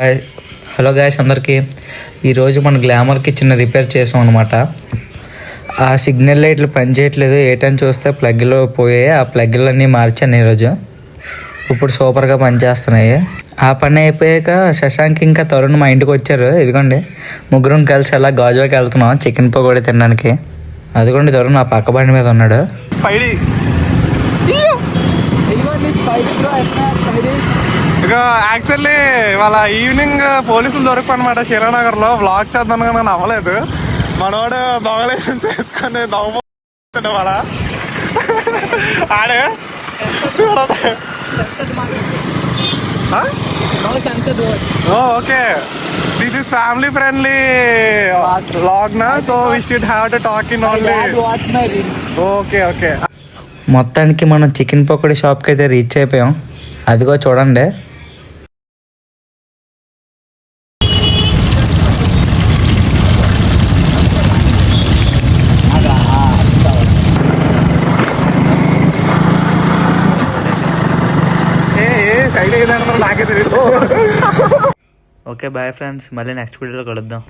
Hi hello guys అందరికీ. ఈరోజు మన గ్లామర్కి చిన్న రిపేర్ చేసాం అనమాట. ఆ సిగ్నల్ లైట్లు పనిచేయట్లేదు. ఏటని చూస్తే ప్లగ్లో పోయాయి. ఆ ప్లగ్లన్నీ మార్చాను ఈరోజు. ఇప్పుడు సూపర్గా పనిచేస్తున్నాయి. ఆ పని అయిపోయాక శశాంక్ ఇంకా తరుణ్ మా ఇంటికి వచ్చారు. ఇదిగోండి ముగ్గురం కలిసి అలా గాజువాకి వెళ్తున్నాం చికెన్ పకోడీ తినడానికి. అదిగోండి తరుణ్ ఆ పక్క బండి మీద ఉన్నాడు. ఇక యాక్చువల్లీ వాళ్ళ ఈవినింగ్ పోలీసులు దొరకనమాట శిరానగర్లో. వ్లాగ్ చేద్దాను కానీ నేను అవ్వలేదు. మనవాడు దొంగలేసన్స్ వేసుకొని దొంగ వాళ్ళ ఆడే చూడండి. Okay, this is family friendly vlog నా, so we should have to talk in only. Okay okay. మొత్తానికి మనం చికెన్ పకోడీ షాప్కి అయితే రీచ్ అయిపోయాం. అదిగో చూడండి. సైడ్ ఏదంటారు నాకే తెలియదు. ఓకే బాయ్ ఫ్రెండ్స్, మళ్ళీ నెక్స్ట్ వీడియోలో కలుద్దాం.